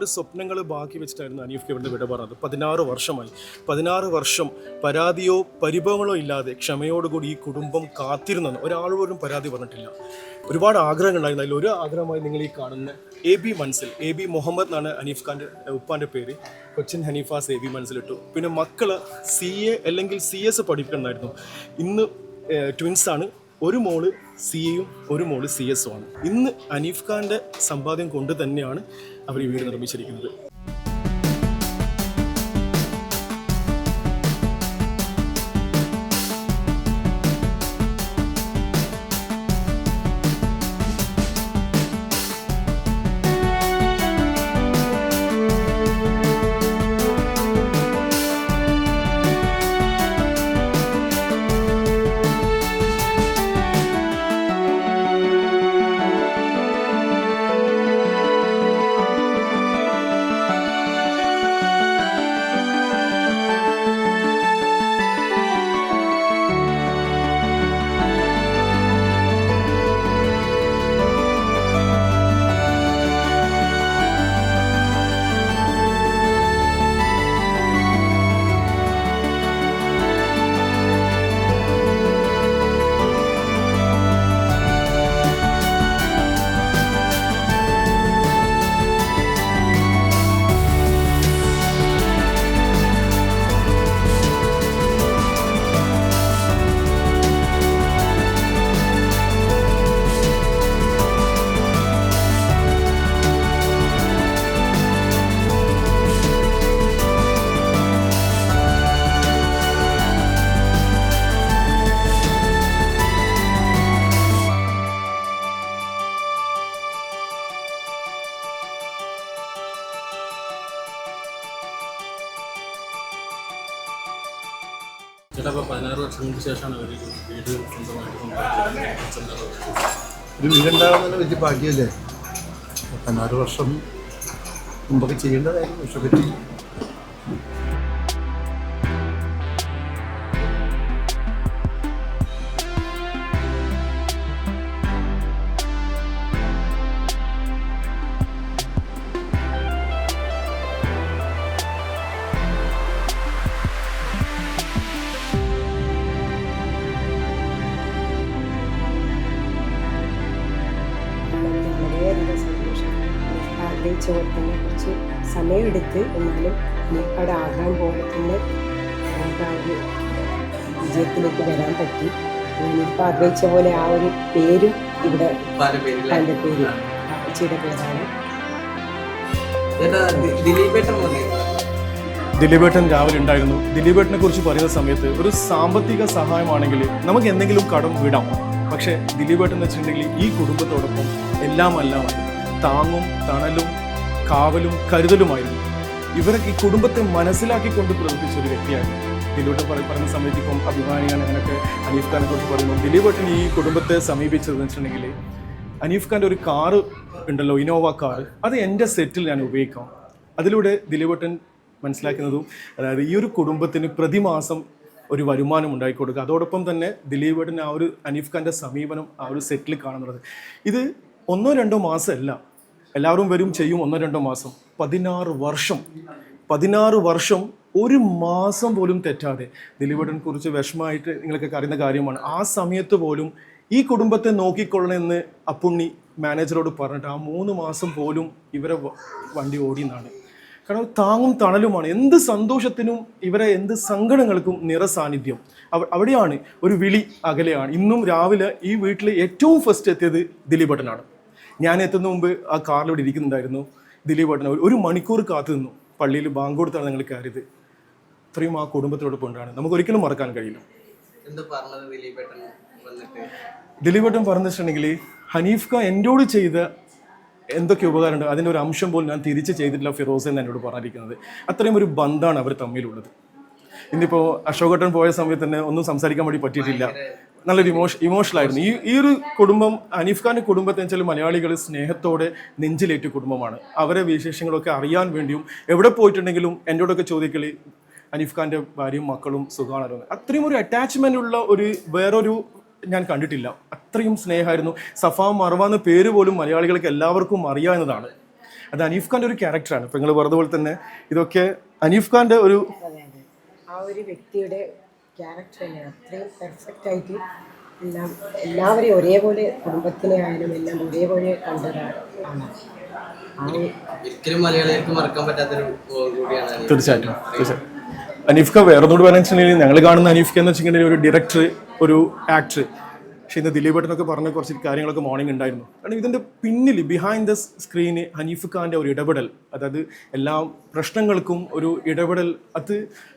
ഒരുപാട് സ്വപ്നങ്ങൾ ബാക്കി വെച്ചിട്ടായിരുന്നു അനീഫ് കെവിൻ്റെ വിട പറഞ്ഞത്. 16 വർഷമായി. 16 വർഷം പരാതിയോ പരിഭവങ്ങളോ ഇല്ലാതെ ക്ഷമയോടുകൂടി ഈ കുടുംബം കാത്തിരുന്നെന്ന് ഒരാളോടും പരാതി പറഞ്ഞിട്ടില്ല. ഒരുപാട് ആഗ്രഹങ്ങളുണ്ടായിരുന്നു. അതിൽ ഒരു ആഗ്രഹമായി നിങ്ങൾ ഈ കാണുന്ന AB മൻസിൽ, AB മുഹമ്മദ് എന്നാണ് അനീഫ് ഖാൻ്റെ ഉപ്പാൻ്റെ പേര്. കൊച്ചിൻ ഹനീഫാസ് AB മൻസിലിട്ടു. പിന്നെ മക്കൾ CA അല്ലെങ്കിൽ CS പഠിക്കണമെന്നായിരുന്നു. ഇന്ന് ട്വിൻസാണ്. ഒരു മോള് CAയും ഒരു മോള് CS ആണ്. ഇന്ന് അനീഫ് ഖാൻ്റെ സമ്പാദ്യം കൊണ്ട് തന്നെയാണ് അവർ ഈ വീട് നിർമ്മിച്ചിരിക്കുന്നത്. ചേട്ടാ, 16 വർഷങ്ങൾക്ക് ശേഷമാണ് ഒരു വീട് സ്വന്തമായിട്ട് ഒരു വീടുണ്ടാകുന്നത് വലിയ ഭാഗ്യമല്ലേ. 16 വർഷം മുമ്പൊക്കെ ചെയ്യേണ്ടതായിരുന്നു, പക്ഷെ പറ്റി. വളരെയധികം സന്തോഷം. ആഗ്രഹിച്ച പോലെ തന്നെ കുറച്ച് സമയമെടുത്ത് എന്നാലും അവിടെ ആകാൻ പോലെ തന്നെ നമുക്ക് ആ ഒരു വിജയത്തിലേക്ക് വരാൻ പറ്റി. ഞാനിപ്പോൾ ആഗ്രഹിച്ച പോലെ ആ ഒരു പേരും ഇവിടെ എൻ്റെ പേര് അപ്പച്ചിയുടെ പേരാണ്. ദിലീപേട്ടൻ രാവിലെ ഉണ്ടായിരുന്നു. ദിലീപേട്ടനെ കുറിച്ച് പറയുന്ന സമയത്ത് ഒരു സാമ്പത്തിക സഹായമാണെങ്കിൽ നമുക്ക് എന്തെങ്കിലും കടം വിടാം. പക്ഷേ ദിലീപേട്ടൻ എന്ന് വെച്ചിട്ടുണ്ടെങ്കിൽ ഈ കുടുംബത്തോടൊപ്പം എല്ലാമായി താങ്ങും തണലും കാവലും കരുതലുമായിരുന്നു. ഇവരൊക്കെ ഈ കുടുംബത്തെ മനസ്സിലാക്കിക്കൊണ്ട് പ്രവർത്തിച്ച ഒരു വ്യക്തിയായിരുന്നു. ദിലീപേട്ടൻ പറയുന്ന സമയത്ത് ഇപ്പം അഭിമാനിയാണ് അങ്ങനെയൊക്കെ അനീഫ് ഖാനെ കുറിച്ച് പറയുമ്പോൾ ദിലീപേട്ടൻ ഈ കുടുംബത്തെ സമീപിച്ചതെന്ന് വെച്ചിട്ടുണ്ടെങ്കിൽ അനീഫ് ഖാൻ്റെ ഒരു കാറ് ഉണ്ടല്ലോ, ഇനോവ കാറ്, അത് എൻ്റെ സെറ്റിൽ ഞാൻ ഉപയോഗിക്കാം. അതിലൂടെ ദിലീപേട്ടൻ മനസ്സിലാക്കുന്നതും അതായത് ഈ ഒരു കുടുംബത്തിന് പ്രതിമാസം ഒരു വരുമാനം ഉണ്ടായിക്കൊടുക്കുക. അതോടൊപ്പം തന്നെ ദിലീപേട്ടൻ ആ ഒരു അനീഫ് ഖാൻ്റെ സമീപനം ആ ഒരു സെറ്റിൽ കാണുന്നത് ഇത് 1-2 മാസമല്ല, എല്ലാവരും വരും ചെയ്യും 1-2 മാസം. 16 വർഷം ഒരു മാസം പോലും തെറ്റാതെ ദിലീപേട്ടനെ കുറിച്ച് വിഷമമായിട്ട് നിങ്ങളൊക്കെ അറിയുന്ന കാര്യമാണ്. ആ സമയത്ത് പോലും ഈ കുടുംബത്തെ നോക്കിക്കൊള്ളണമെന്ന് അപ്പുണ്ണി മാനേജറോട് പറഞ്ഞിട്ട് ആ 3 മാസം പോലും ഇവരെ വണ്ടി ഓടിയെന്നാണ്. കാരണം താങ്ങും തണലുമാണ്. എന്ത് സന്തോഷത്തിനും ഇവരെ എന്ത് സങ്കടങ്ങൾക്കും നിറസാന്നിധ്യം. അവിടെയാണ് ഒരു വിളി അകലെയാണ്. ഇന്നും രാവിലെ ഈ വീട്ടിൽ ഏറ്റവും ഫസ്റ്റ് എത്തിയത് ദിലീപേട്ടനാണ്. ഞാൻ എത്തുന്ന മുമ്പ് ആ കാറിലൂടെ ഇരിക്കുന്നുണ്ടായിരുന്നു. ദിലീപേട്ടൻ 1 മണിക്കൂർ കാത്തു നിന്നു. പള്ളിയിൽ ബാങ്ക് കൊടുത്താണ് ഞങ്ങൾ കയറിയത്. ഇത്രയും ആ കുടുംബത്തോടൊപ്പം ഉണ്ടാണ്. നമുക്ക് ഒരിക്കലും മറക്കാൻ കഴിയില്ല. ദിലീപേട്ടൻ പറഞ്ഞിട്ടുണ്ടെങ്കിൽ ഹനീഫ് ഖാൻ എന്നോട് ചെയ്ത എന്തൊക്കെ ഉപകാരമുണ്ട് അതിൻ്റെ ഒരു അംശം പോലും ഞാൻ തിരിച്ച് ചെയ്തിട്ടില്ല ഫിറോസ് എന്ന് എന്നോട് പറഞ്ഞിരിക്കുന്നത്. അത്രയും ഒരു ബന്ധമാണ് അവർ തമ്മിലുള്ളത്. ഇന്നിപ്പോൾ അശോകേട്ടൻ പോയ സമയത്ത് തന്നെ ഒന്നും സംസാരിക്കാൻ വേണ്ടി പറ്റിയിട്ടില്ല. നല്ലൊരു ഇമോഷണലായിരുന്നു. ഈ ഒരു കുടുംബം അനീഫ് ഖാൻ്റെ കുടുംബത്തെ വെച്ചാൽ മലയാളികൾ സ്നേഹത്തോടെ നെഞ്ചിലേറ്റ കുടുംബമാണ്. അവരെ വിശേഷങ്ങളൊക്കെ അറിയാൻ വേണ്ടിയും എവിടെ പോയിട്ടുണ്ടെങ്കിലും എന്നോടൊക്കെ ചോദിക്കല് അനീഫ് ഖാൻ്റെ ഭാര്യയും മക്കളും സുഖമാണോ. അത്രയും ഒരു അറ്റാച്ച്മെൻ്റ് ഉള്ള ഒരു വേറൊരു ഞാൻ കണ്ടിട്ടില്ല. അത്രയും സ്നേഹമായിരുന്നു. സഫ മറവ എന്ന പേര് പോലും മലയാളികൾക്ക് എല്ലാവർക്കും അറിയാവുന്നതാണ്. അത് അനീഫ് ഖാൻ്റെ ഒരു ക്യാരക്ടറാണ്. ഇപ്പം നിങ്ങൾ പറഞ്ഞ പോലെ തന്നെ ഇതൊക്കെ അനീഫ് ഖാൻ്റെ ഒരു അതെ അതെ, ആ ഒരു വ്യക്തിയുടെ ക്യാരക്ടർ തന്നെയാണ് അത്രയും പെർഫെക്റ്റ് ആയിട്ട് എല്ലാവരെയും ഒരേപോലെ, കുടുംബത്തിനെ ആയാലും എല്ലാം ഒരേപോലെ കണ്ടതാണ്. ഒരിക്കലും മലയാളികൾക്ക് മറക്കാൻ പറ്റാത്തൊരു കൂടിയാണ്. തീർച്ചയായിട്ടും. അനീഫ് ഖാൻ വേറെ ഒന്നുകൂടി പറയാൻ വെച്ചിട്ടുണ്ടെങ്കിൽ ഞങ്ങൾ കാണുന്ന അനീഫ് ഖാൻ എന്ന് വെച്ചിട്ടുണ്ടെങ്കിൽ ഒരു ഡയറക്ടർ, ഒരു ആക്ടർ. പക്ഷേ ഇന്ന് ദിലീപേട്ടനൊക്കെ പറഞ്ഞ കുറച്ച് കാര്യങ്ങളൊക്കെ മോർണിംഗ് ഉണ്ടായിരുന്നു. കാരണം ഇതിൻ്റെ പിന്നിൽ ബിഹൈൻഡ് ദ സ്ക്രീന് ഹനീഫ് ഖാൻ്റെ ഒരു ഇടപെടൽ, അതായത് എല്ലാ പ്രശ്നങ്ങൾക്കും ഒരു ഇടപെടൽ, അത്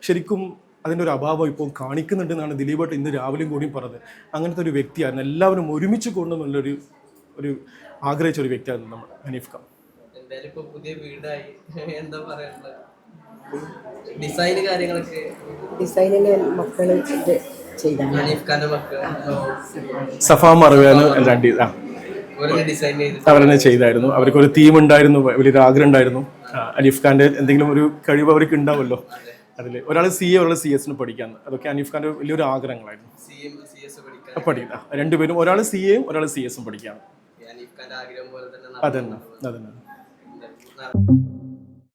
ശരിക്കും അതിൻ്റെ ഒരു അഭാവം ഇപ്പോൾ കാണിക്കുന്നുണ്ടെന്നാണ് ദിലീപേട്ടൻ ഇന്ന് രാവിലെയും കൂടിയും പറഞ്ഞത്. അങ്ങനത്തെ ഒരു വ്യക്തിയായിരുന്നു, എല്ലാവരും ഒരുമിച്ച് കൊണ്ടുവന്നുള്ളൊരു ഒരു ആഗ്രഹിച്ച ഒരു വ്യക്തിയായിരുന്നു നമ്മൾ ഹനീഫ് ഖാൻ. എന്തായാലും ഇപ്പൊ പുതിയ വീടായി, എന്താ പറയാനുള്ളത്? ഡിസൈന് കാര്യങ്ങളൊക്കെ ഡിസൈനിന് മക്കൾ ചെയ്താണ്. ഹനീഫ് ഖാന്റെ മക്കൾ സഫാ മറവാണ് രണ്ട് ഡിസൈൻ ചെയ്ത് അവരെന്നെ ചെയ്തായിരുന്നു. അവർക്കൊരു തീം ഉണ്ടായിരുന്നു, വലിയൊരു ആഗ്രഹം ഉണ്ടായിരുന്നു. അനീഫ് ഖാൻ്റെ എന്തെങ്കിലും ഒരു കഴിവ് അവർക്ക് ഉണ്ടാവുമല്ലോ. അതിൽ ഒരാൾ CA, ഒരാൾ CS പഠിക്കാന്ന്. അതൊക്കെ അനീഫ് ഖാൻ്റെ വലിയൊരു ആഗ്രഹങ്ങളായിരുന്നു. പഠിക്കാം രണ്ടുപേരും, ഒരാൾ CA യും ഒരാൾ CS പഠിക്കാണ്. ഹനീഫ് ഖാന്റെ ആഗ്രഹം പോലെ തന്നെ അതന്നെ.